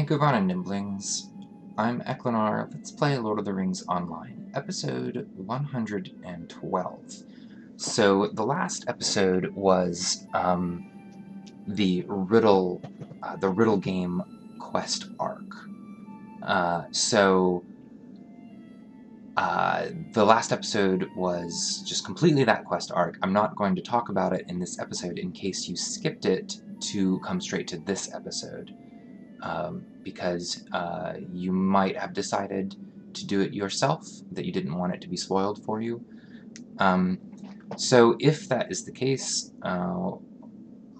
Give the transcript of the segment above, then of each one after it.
Govannen, niblings. I'm Eklinaar. Let's play Lord of the Rings Online, episode 112. So the last episode was the riddle game quest arc. The last episode was just completely that quest arc. I'm not going to talk about it in this episode in case you skipped it to come straight to this episode. Because you might have decided to do it yourself, that you didn't want it to be spoiled for you. So if that is the case,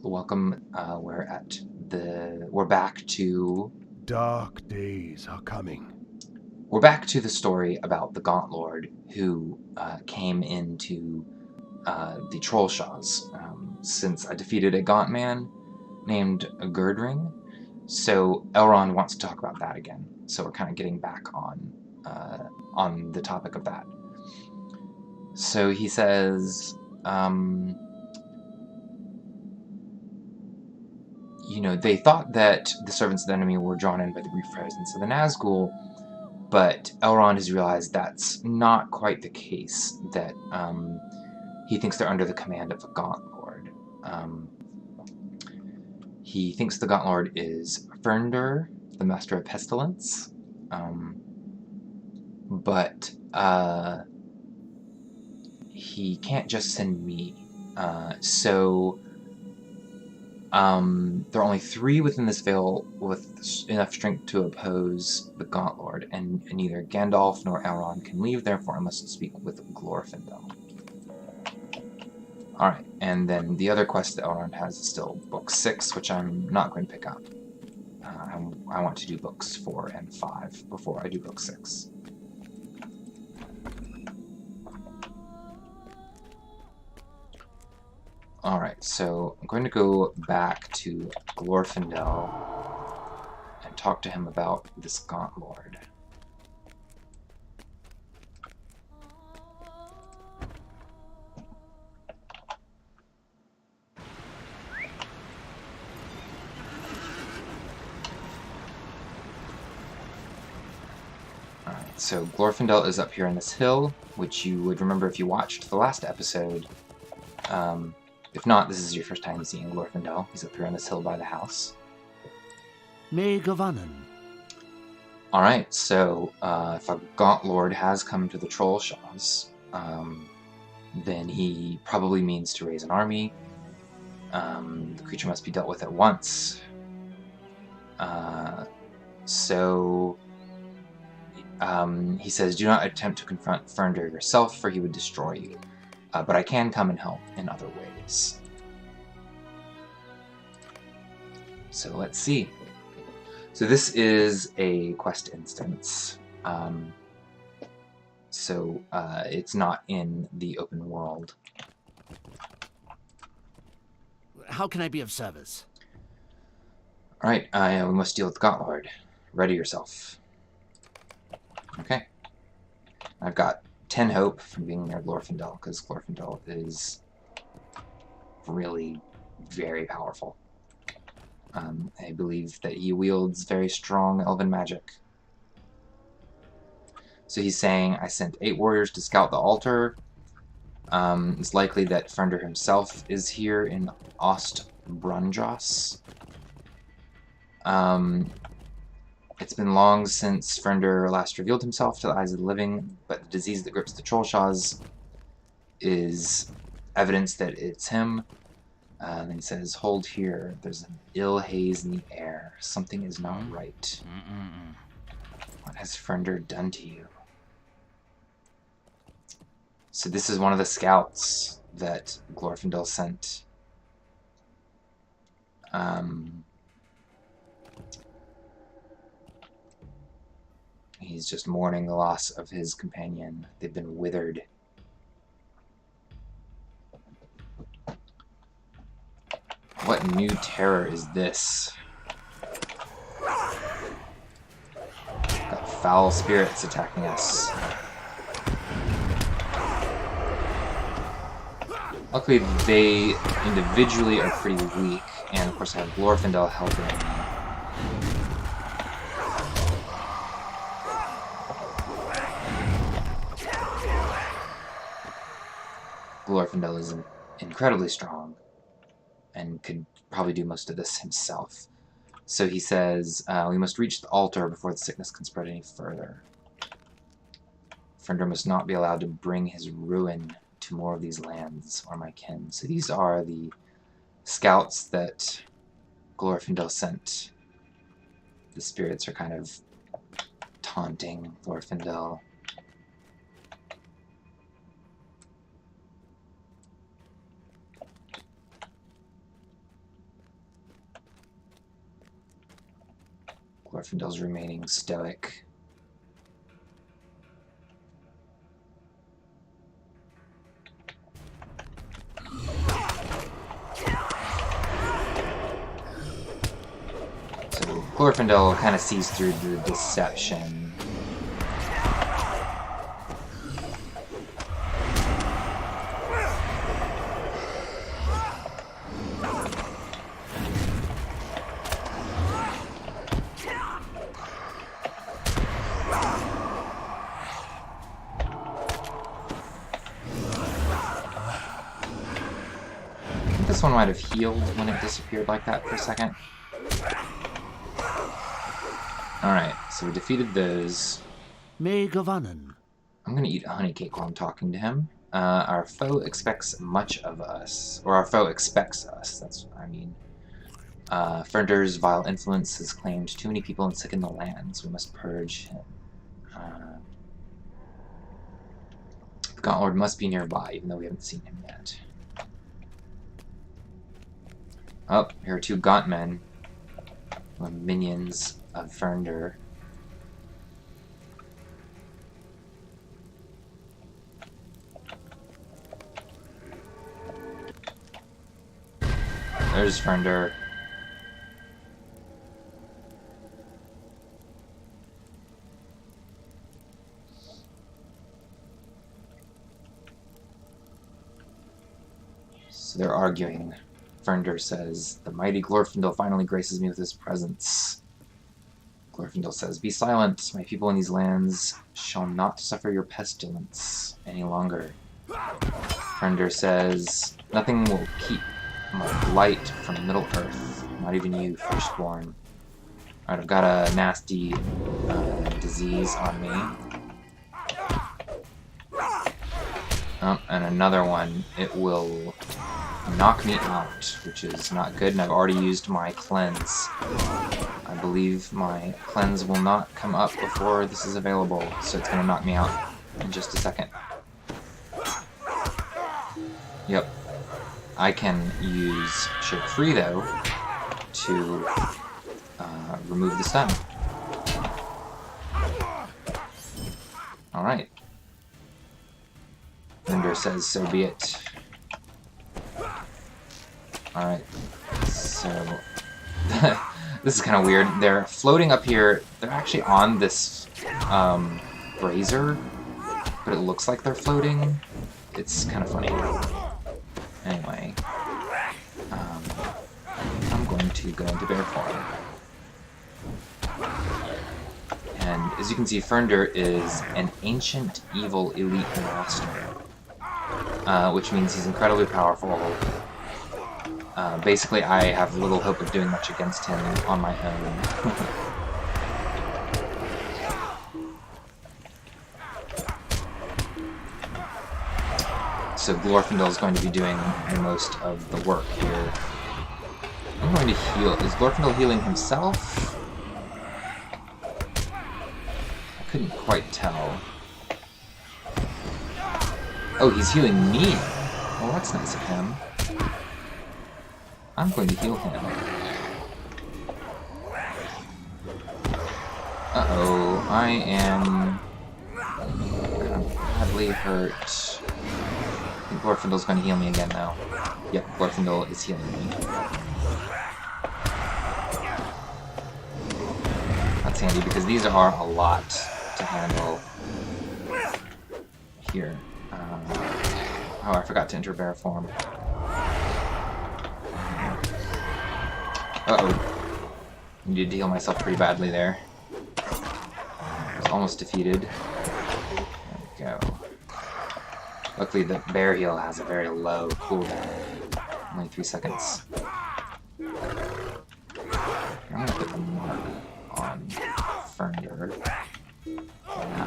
welcome. We're back to... Dark days are coming. We're back to the story about the Gaunt Lord who came into the Trollshaws, since I defeated a Gaunt man named Girdring. So Elrond wants to talk about that again. So we're kind of getting back on the topic of that. So he says, they thought that the servants of the enemy were drawn in by the brief presence of the Nazgul, but Elrond has realized that's not quite the case, that he thinks they're under the command of a Gaunt Lord. He thinks the Gaunt Lord is Ferndúr, the Master of Pestilence, but he can't just send me. So there are only 3 within this Vale with enough strength to oppose the Gaunt Lord, and neither Gandalf nor Elrond can leave, therefore I must speak with Glorfindel. Alright, and then the other quest that Elrond has is still Book 6, which I'm not going to pick up. I want to do Books 4 and 5 before I do Book 6. Alright, so I'm going to go back to Glorfindel and talk to him about this Gaunt Lord. Alright, so Glorfindel is up here on this hill, which you would remember if you watched the last episode. If not, this is your first time seeing Glorfindel. He's up here on this hill by the house. Govannen. Alright, so if a Gaunt Lord has come to the Trollshaws, then he probably means to raise an army. The creature must be dealt with at once. He says, do not attempt to confront Ferndúr yourself, for he would destroy you. But I can come and help in other ways. So let's see. So this is a quest instance. It's not in the open world. How can I be of service? Alright, we must deal with the Gaunt Lord. Ready yourself. Okay. I've got 10 hope from being near Glorfindel, because Glorfindel is really very powerful. I believe that he wields very strong elven magic. So he's saying, I sent 8 warriors to scout the altar. It's likely that Ferndúr himself is here in Ost Brandras. It's been long since Ferndúr last revealed himself to the eyes of the living, but the disease that grips the Trollshaws is evidence that it's him. Then he says, hold here, there's an ill haze in the air. Something is not right. What has Ferndúr done to you? So this is one of the scouts that Glorfindel sent. He's just mourning the loss of his companion. They've been withered. What new terror is this? Got foul spirits attacking us. Luckily, they individually are pretty weak, and of course I have Glorfindel helping. Glorfindel is incredibly strong and could probably do most of this himself. So he says, we must reach the altar before the sickness can spread any further. Ferndúr must not be allowed to bring his ruin to more of these lands or my kin. So these are the scouts that Glorfindel sent. The spirits are kind of taunting Glorfindel. Glorfindel's remaining stoic. So Glorfindel kind of sees through the deception. This one might have healed when it disappeared like that for a second. Alright, so we defeated those. Govannen. I'm gonna eat a honey cake while I'm talking to him. Our foe expects much of us. Or our foe expects us, that's what I mean. Ferndúr's vile influence has claimed too many people and sickened the lands. We must purge him. The Gauntlord must be nearby, even though we haven't seen him yet. Oh, here are two gaunt men. Minions of Ferndúr. There's Ferndúr. So they're arguing. Ferndúr says, "The mighty Glorfindel finally graces me with his presence." Glorfindel says, "Be silent. My people in these lands shall not suffer your pestilence any longer." Ferndúr says, "Nothing will keep my light from Middle-earth, not even you, firstborn." Alright, I've got a nasty disease on me. Oh, and another one. It will knock me out, which is not good, and I've already used my cleanse. I believe my cleanse will not come up before this is available, so it's going to knock me out in just a second. Yep. I can use Shake Free, though, to remove the stun. Alright. Ferndúr says, "So be it." Alright, so this is kind of weird. They're floating up here. They're actually on this brazier, but it looks like they're floating. It's kind of funny. Anyway, I'm going to go into bear form. And as you can see, Ferndúr is an ancient evil elite master, which means he's incredibly powerful. Basically, I have little hope of doing much against him on my own. So Glorfindel is going to be doing most of the work here. I'm going to heal. Is Glorfindel healing himself? I couldn't quite tell. Oh, he's healing me! Well, that's nice of him. I'm going to heal him. Uh-oh, I am kind of badly hurt. I think Glorfindel's going to heal me again now. Yep, Glorfindel is healing me. That's handy because these are a lot to handle. Here. Oh, I forgot to enter bear form. Uh-oh. Needed to heal myself pretty badly there. I was almost defeated. There we go. Luckily, the bear heal has a very low cooldown. Only 3 seconds. I'm gonna put the mark on Ferndúr. That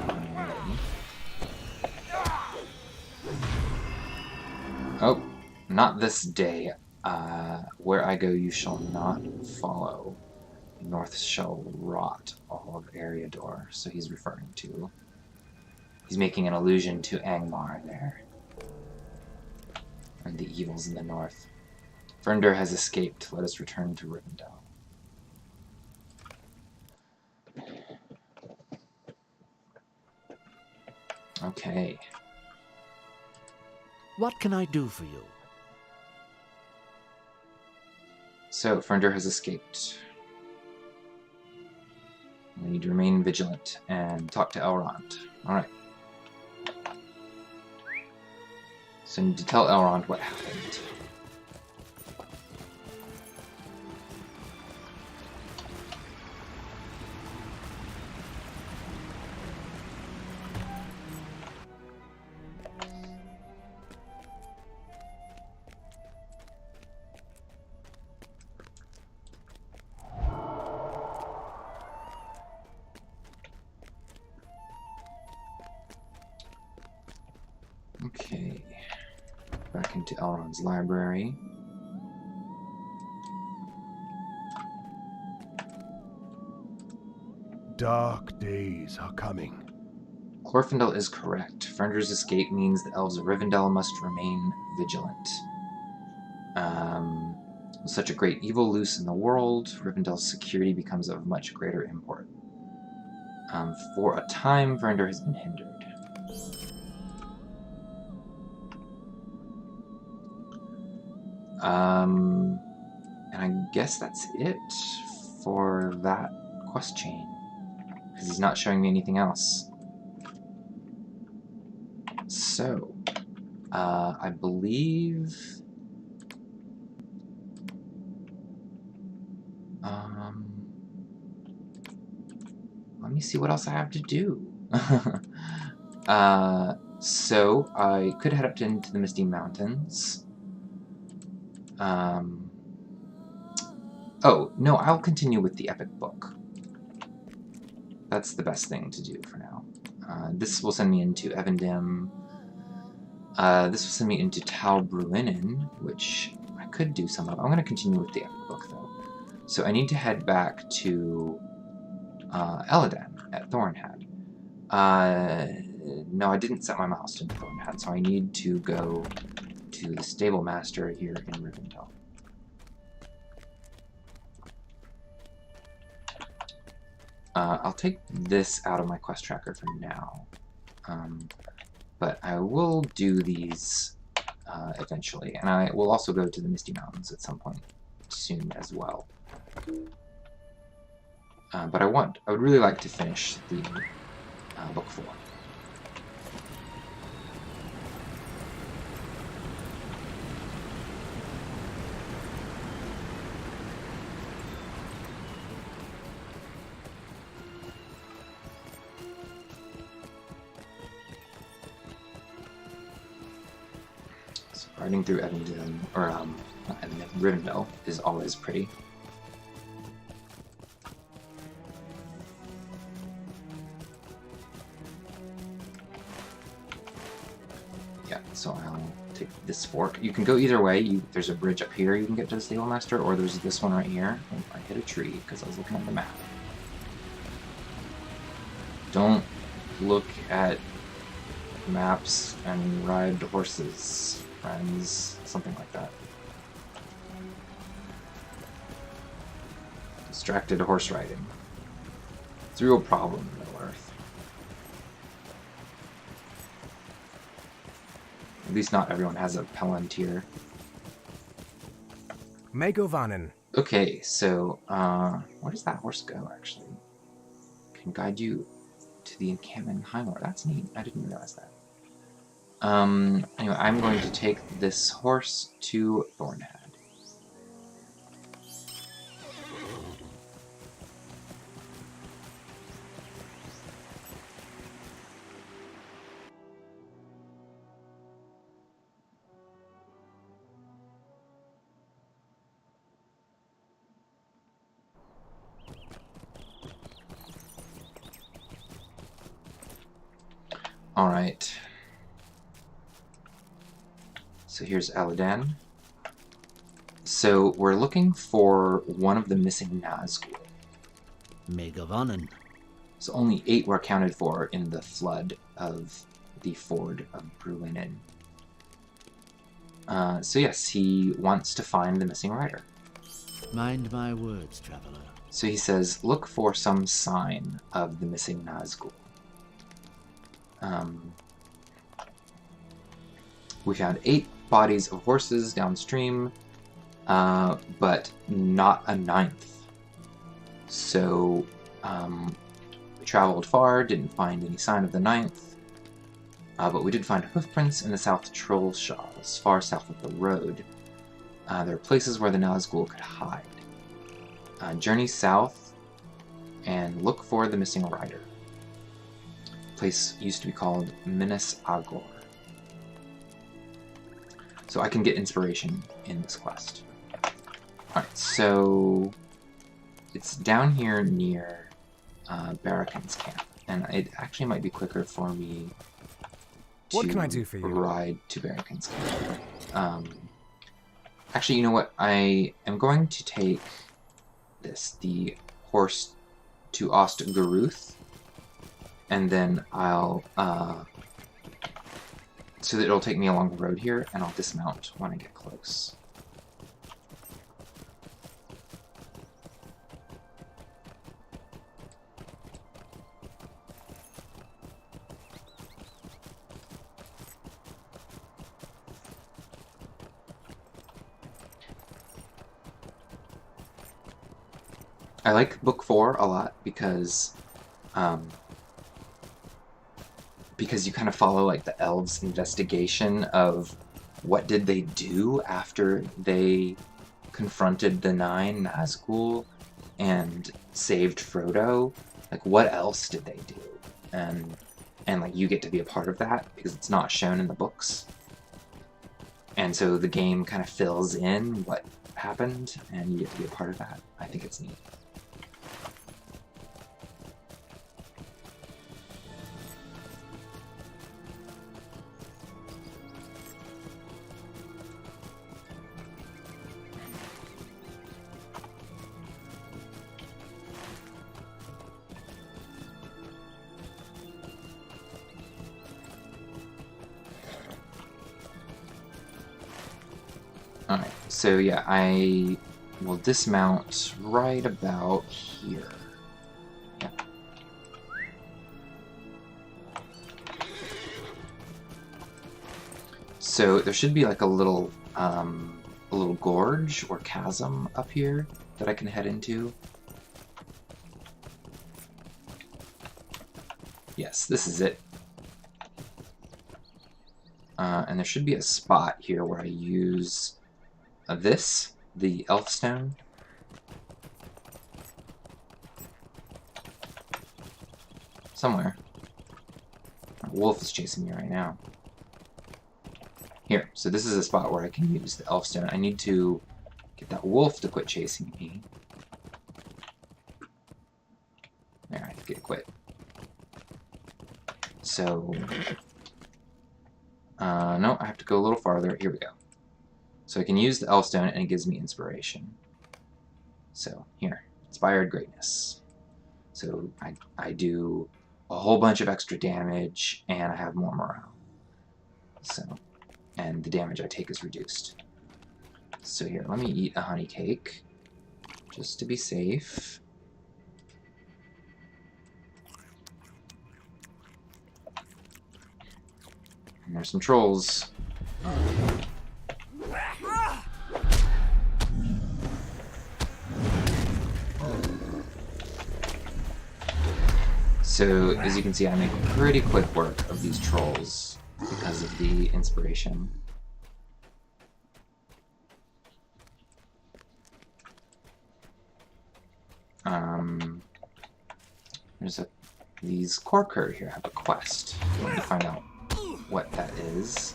one ready. Oh, not this day. Where I go, you shall not follow. North shall rot all of Eriador. So he's referring to. He's making an allusion to Angmar there. And the evils in the north. Ferndúr has escaped. Let us return to Rivendell. Okay. What can I do for you? So, Ferndúr has escaped. We need to remain vigilant and talk to Elrond. Alright. So I need to tell Elrond what happened. Okay, back into Elrond's library. Dark days are coming. Glorfindel is correct. Ferndúr's escape means the elves of Rivendell must remain vigilant. With such a great evil loose in the world, Rivendell's security becomes of much greater import. For a time, Ferndúr has been hindered. And I guess that's it for that quest chain, because he's not showing me anything else. So, I believe... let me see what else I have to do. So, I could head up into the Misty Mountains. Oh, no, I'll continue with the epic book. That's the best thing to do for now. This will send me into Evendim. This will send me into Tal Bruinen, which I could do some of. I'm going to continue with the epic book, though. So I need to head back to Elladan at Thornhad. No, I didn't set my milestone to Thornhad, so I need to go to the Stable Master here in Rivendell. I'll take this out of my quest tracker for now, but I will do these eventually, and I will also go to the Misty Mountains at some point soon as well. But I would really like to finish the book 4. Riding through Evendim, or not Evendim, Rivendell is always pretty. Yeah, so I'll take this fork. You can go either way. There's a bridge up here you can get to the Stable Master, or there's this one right here. Oh, I hit a tree because I was looking at the map. Don't look at maps and ride horses, friends, something like that. Distracted horse riding. It's a real problem in Middle-earth. At least not everyone has a Palantir. Govannen. Okay, so, where does that horse go, actually? Can guide you to the encampment in Highmore. That's neat. I didn't realize that. Anyway, I'm going to take this horse to Thornhad. Alright. So here's Aladan. So we're looking for one of the missing Nazgul. Govannen. So only 8 were accounted for in the flood of the Ford of Bruinen. So yes, he wants to find the missing rider. Mind my words, traveler. So he says, look for some sign of the missing Nazgul. We found 8 bodies of horses downstream, but not a 9th. So we traveled far, didn't find any sign of the 9th, but we did find hoofprints in the South Trollshaws, far south of the road. There are places where the Nazgul could hide. Journey south and look for the missing rider. The place used to be called Minas Agor. So I can get inspiration in this quest. Alright, so it's down here near Barracan's camp, and it actually might be quicker for me to What can I do for you? ride to Barracan's camp. Actually, you know what? I am going to take the horse to Ost Brandras, and then I'll so that it'll take me along the road here, and I'll dismount when I get close. I like Book 4 a lot because you kind of follow like the elves' investigation of what did they do after they confronted the 9 Nazgul and saved Frodo. Like, what else did they do? And like, you get to be a part of that because it's not shown in the books. And so the game kind of fills in what happened, and you get to be a part of that. I think it's neat. Alright, so yeah, I will dismount right about here. Yeah. So there should be like a little gorge or chasm up here that I can head into. Yes, this is it. And there should be a spot here where I use the elf stone. Somewhere. A wolf is chasing me right now. Here, so this is a spot where I can use the elf stone. I need to get that wolf to quit chasing me. There, I get it quit. So, no, I have to go a little farther. Here we go. So I can use the elf stone and it gives me inspiration. So, here, inspired greatness. So I do a whole bunch of extra damage and I have more morale. So, and the damage I take is reduced. So here, let me eat a honey cake, just to be safe. And there's some trolls. So, as you can see, I make pretty quick work of these trolls because of the inspiration. There's these Corker here have a quest. I want to find out what that is.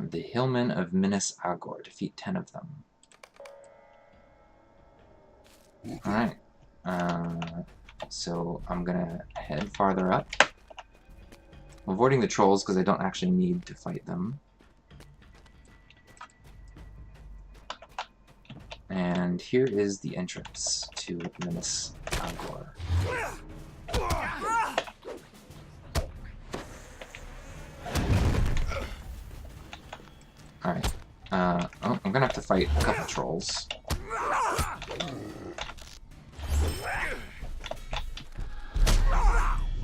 The Hillmen of Minas Agor. Defeat 10 of them. Alright. So I'm gonna head farther up. I'm avoiding the trolls because I don't actually need to fight them. And here is the entrance to Minas Agor. Alright. Oh, I'm gonna have to fight a couple trolls.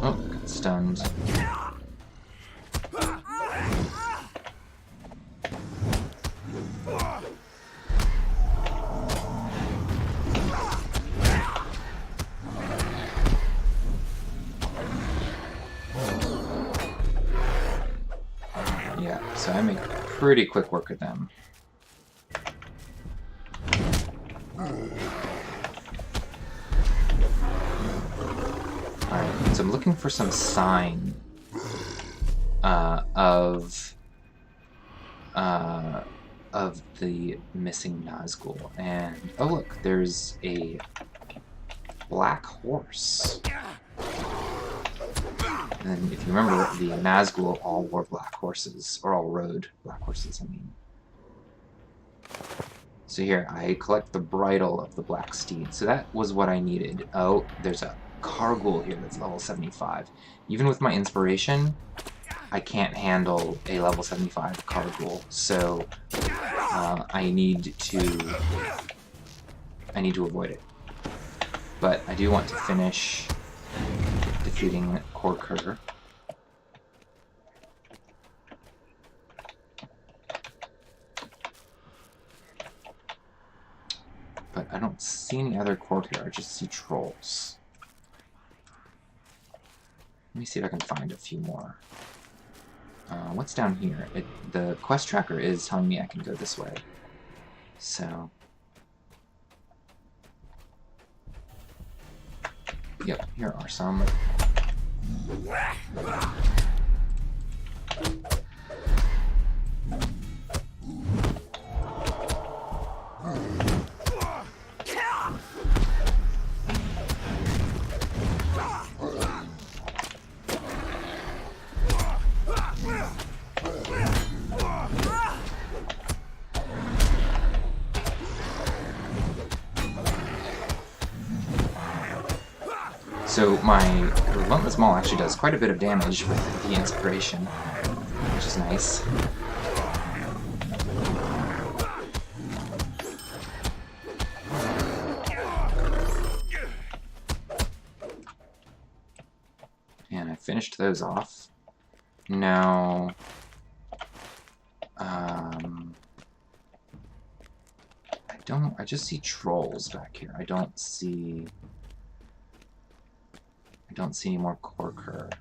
Oh, got stunned. Yeah, so I make pretty quick work of them. Alright, so I'm looking for some sign of the missing Nazgul, and oh look, there's a black horse. And if you remember, the Nazgul all wore black horses, or all rode black horses, I mean. So here, I collect the bridle of the black steed. So that was what I needed. Oh, there's a Kargul here that's level 75. Even with my inspiration, I can't handle a level 75 Kargul. So I need to avoid it. But I do want to finish defeating Korkur. But I don't see any other Korkur, I just see trolls. Let me see if I can find a few more. What's down here? The quest tracker is telling me I can go this way. So... Yep, here are some. So my Relentless Maul actually does quite a bit of damage with the inspiration, which is nice. And I finished those off. Now, I just see trolls back here. I don't see any more Korkur.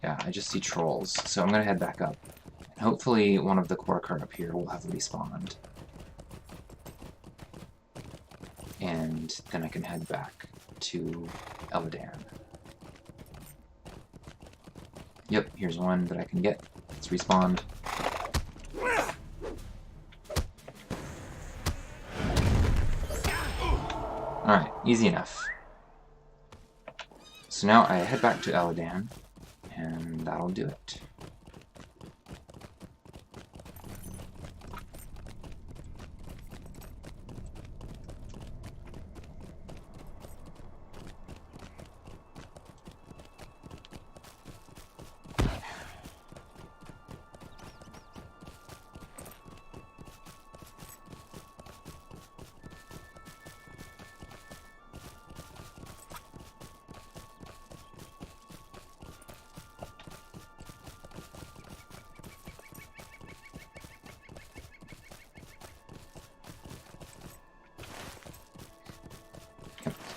Yeah, I just see trolls, so I'm gonna head back up. And hopefully one of the Korkur up here will have respawned. And then I can head back to Eladan. Yep, here's one that I can get. It's respawned. Alright, easy enough. So now I head back to Eladan, and that'll do it.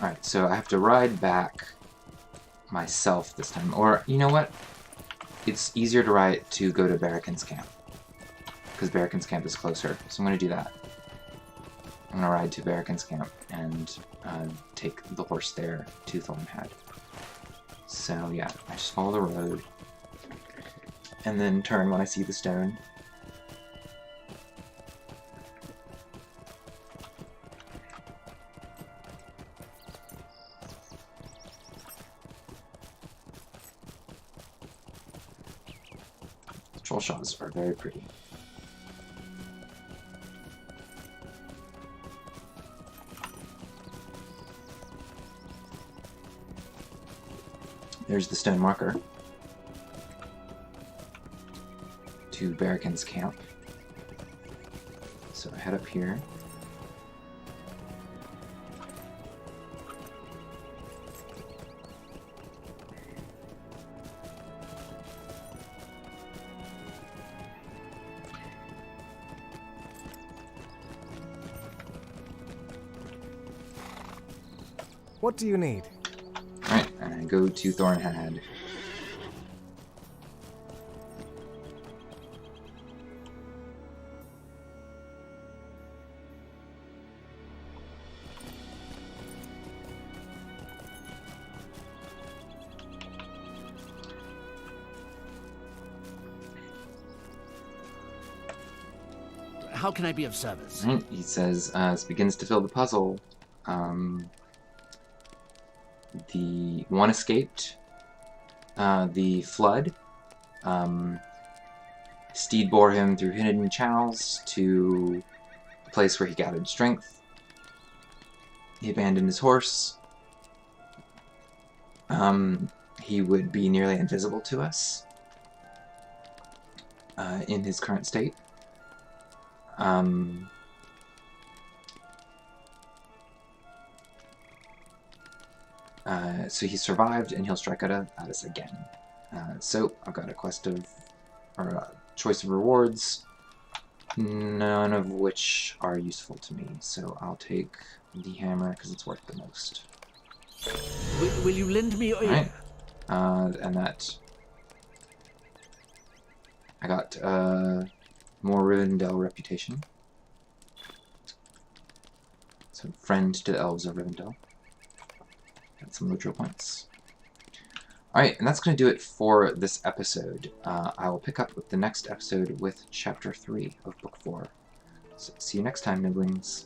Alright, so I have to ride back myself this time. Or, you know what? It's easier to go to Barracan's camp. Because Barracan's camp is closer. So I'm going to do that. I'm going to ride to Barracan's camp and take the horse there to Thornhead. So yeah, I just follow the road. And then turn when I see the stone. Trollshaws are very pretty. There's the stone marker to Barracan's camp. So I head up here. What do you need? Alright, and I go to Thornhead. How can I be of service? Right, he says, this begins to fill the puzzle. The one escaped the flood. Steed bore him through hidden channels to a place where he gathered strength. He abandoned his horse. He would be nearly invisible to us in his current state. So he survived, and he'll strike at us again. So I've got a quest of, or a choice of rewards, none of which are useful to me. So I'll take the hammer because it's worth the most. Will you lend me your... Right. And that I got more Rivendell reputation. So friend to the elves of Rivendell. Got some LotRO points. Alright, and that's going to do it for this episode. I will pick up with the next episode with Chapter 3 of Book 4. So see you next time, Niblings.